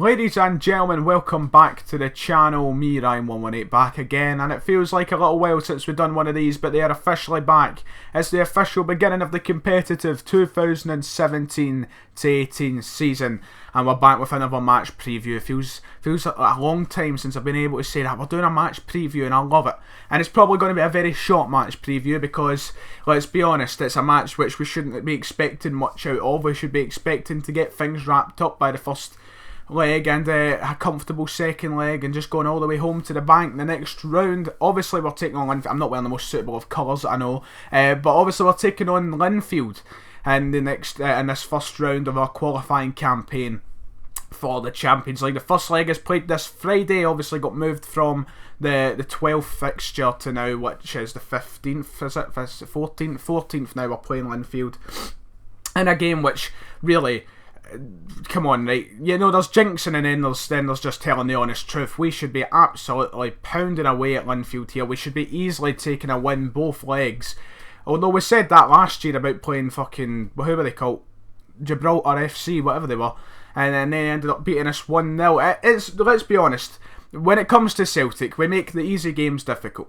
Ladies and gentlemen, welcome back to the channel. Me, Ryan118, back again, and it feels like a little while since we've done one of these, but they are officially back. It's the official beginning of the competitive 2017-18 season, and we're back with another match preview. It feels a long time since I've been able to say that. We're doing a match preview, and I love it. And it's probably going to be a very short match preview because, let's be honest, it's a match which we shouldn't be expecting much out of. We should be expecting to get things wrapped up by the first leg and a comfortable second leg and just going all the way home to the bank in the next round. Obviously we're taking on Linfield. I'm not wearing the most suitable of colours, I know, but obviously we're taking on Linfield in the next in this first round of our qualifying campaign for the Champions League. The first leg is played this Friday. Obviously got moved from the 12th fixture to now, which is the 15th, is it? 14th now. We're playing Linfield in a game which really, come on, right? You know, there's jinxing and then there's just telling the honest truth. We should be absolutely pounding away at Linfield here. We should be easily taking a win both legs. Although we said that last year about playing fucking, who were they called? Gibraltar FC, whatever they were. And then they ended up beating us 1-0. It's, let's be honest, when it comes to Celtic, we make the easy games difficult.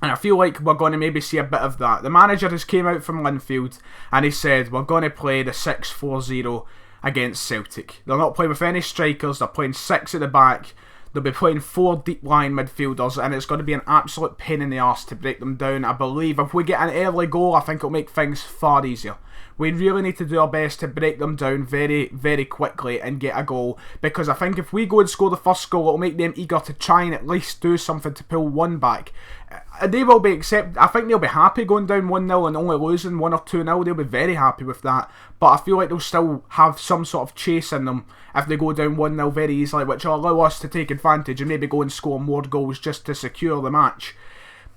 And I feel like we're going to maybe see a bit of that. The manager has came out from Linfield and he said we're going to play the 6-4-0 against Celtic. They're not playing with any strikers, they're playing 6 at the back. They'll be playing 4 deep line midfielders, and it's going to be an absolute pain in the arse to break them down. I believe if we get an early goal, I think it'll make things far easier. We really need to do our best to break them down very, very quickly and get a goal, because I think if we go and score the first goal, it'll make them eager to try and at least do something to pull one back. They will be I think they'll be happy going down 1-0 and only losing 1 or 2-0. They'll be very happy with that, but I feel like they'll still have some sort of chase in them if they go down 1-0 very easily, which will allow us to take advantage and maybe go and score more goals just to secure the match.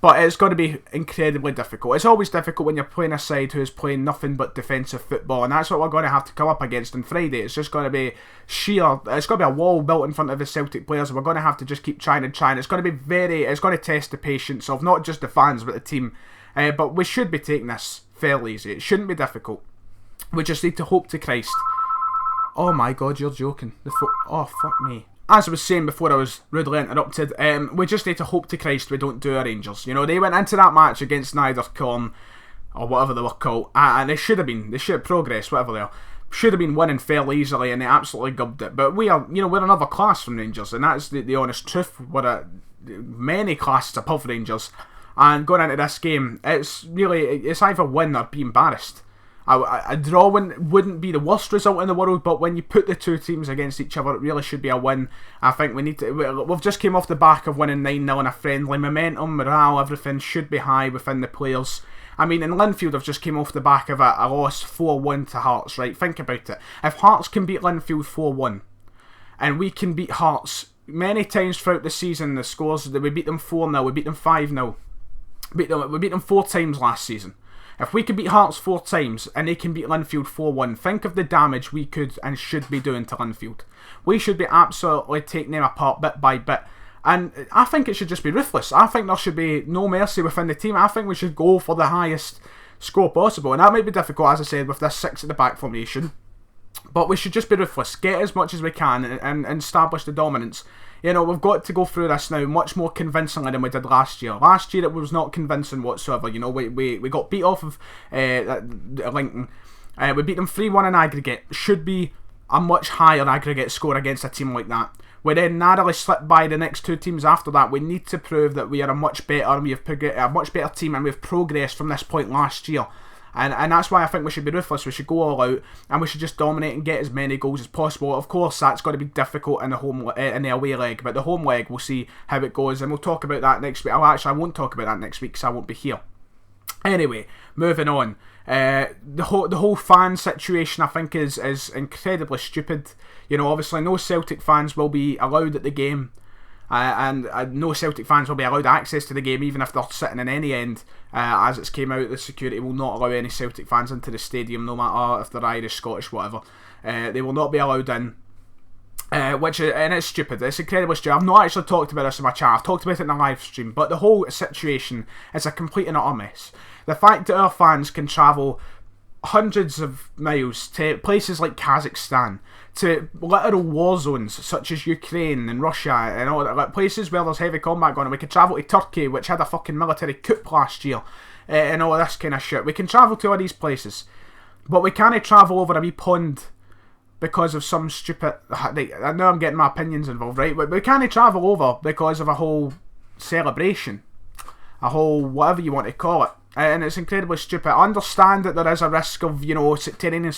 But it's going to be incredibly difficult. It's always difficult when you're playing a side who is playing nothing but defensive football, and that's what we're going to have to come up against on Friday. It's just going to be it's going to be a wall built in front of the Celtic players, and we're going to have to just keep trying and trying. It's going to be it's going to test the patience of not just the fans but the team. But we should be taking this fairly easy. It shouldn't be difficult. We just need to hope to Christ. Oh my God, you're joking. Oh, fuck me. As I was saying before I was rudely interrupted, we just need to hope to Christ we don't do our Rangers. You know, they went into that match against Niederkorn, or whatever they were called, and they should have progressed, whatever they are. Should have been winning fairly easily, and they absolutely gubbed it. But we're another class from Rangers, and that's the honest truth. We're many classes above Rangers, and going into this game, it's either win or be embarrassed. A draw wouldn't be the worst result in the world, but when you put the two teams against each other, it really should be a win. I think we've just came off the back of winning 9-0 in a friendly. Momentum, morale, everything should be high within the players. I mean, in Linfield, I've just came off the back of a loss 4-1 to Hearts, right? Think about it. If Hearts can beat Linfield 4-1, and we can beat Hearts many times throughout the season, the scores, we beat them 4-0, we beat them 5-0. We beat them 4 times last season. If we can beat Hearts 4 times and they can beat Linfield 4-1, think of the damage we could and should be doing to Linfield. We should be absolutely taking them apart bit by bit. And I think it should just be ruthless. I think there should be no mercy within the team. I think we should go for the highest score possible. And that might be difficult, as I said, with this 6 at the back formation. But we should just be ruthless. Get as much as we can and establish the dominance. You know, we've got to go through this now much more convincingly than we did last year. Last year it was not convincing whatsoever. You know, we got beat off of Lincoln. We beat them 3-1 in aggregate. Should be a much higher aggregate score against a team like that. We then narrowly slipped by the next 2 teams after that. We need to prove that we are a much better team, and we've progressed from this point last year. And that's why I think we should be ruthless. We should go all out and we should just dominate and get as many goals as possible. Of course, that's going to be difficult in the away leg, but the home leg, we'll see how it goes, and we'll talk about that next week. I won't talk about that next week because I won't be here. Anyway, moving on. The whole fan situation, I think, is incredibly stupid. You know, obviously no Celtic fans will be allowed at the game. And no Celtic fans will be allowed access to the game, even if they're sitting in any end. As it's came out, the security will not allow any Celtic fans into the stadium, no matter if they're Irish, Scottish, whatever. They will not be allowed in. And it's stupid. It's incredibly stupid. I've not actually talked about this in my chat. I've talked about it in the live stream, but the whole situation is a complete and utter mess. The fact that our fans can travel hundreds of miles to places like Kazakhstan, to literal war zones such as Ukraine and Russia and all that, like places where there's heavy combat going on. We could travel to Turkey, which had a fucking military coup last year, and all this kind of shit. We can travel to all these places, but we can't travel over a wee pond because of some stupid... I know I'm getting my opinions involved, right? But we can't travel over because of a whole celebration, a whole whatever you want to call it. And it's incredibly stupid. I understand that there is a risk of, sectarian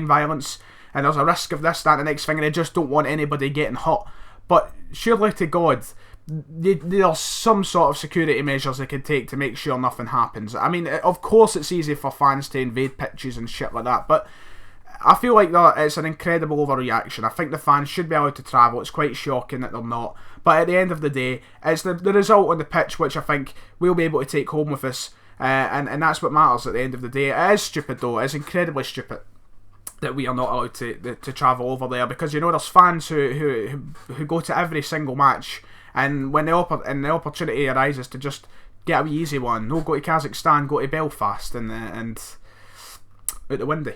violence, and there's a risk of this, that, and the next thing, and they just don't want anybody getting hurt. But surely to God, there's some sort of security measures they can take to make sure nothing happens. I mean, of course it's easy for fans to invade pitches and shit like that, but I feel like it's an incredible overreaction. I think the fans should be allowed to travel. It's quite shocking that they're not. But at the end of the day, it's the result on the pitch which I think we'll be able to take home with us. And that's what matters at the end of the day. It is stupid though. It's incredibly stupid that we are not allowed to travel over there, because there's fans who go to every single match, and when the opportunity arises to just get a wee easy one, no, go to Kazakhstan, go to Belfast, and out the windy.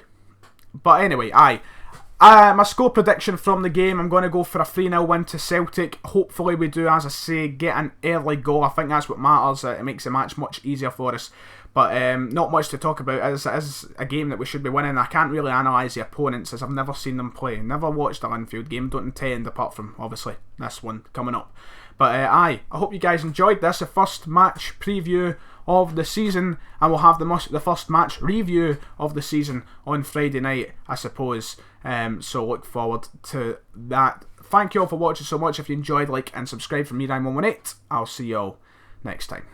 But anyway, my score prediction from the game, I'm going to go for a 3-0 win to Celtic. Hopefully we do, as I say, get an early goal. I think that's what matters. It makes the match much easier for us. But not much to talk about. It is a game that we should be winning. I can't really analyse the opponents, as I've never seen them play. Never watched a Linfield game. Don't intend, apart from, obviously, this one coming up. But I hope you guys enjoyed this. The first match preview of the season, and we'll have the first match review of the season on Friday night, I suppose. So look forward to that. Thank you all for watching so much. If you enjoyed, like and subscribe from me, Ryan118. I'll see you all next time.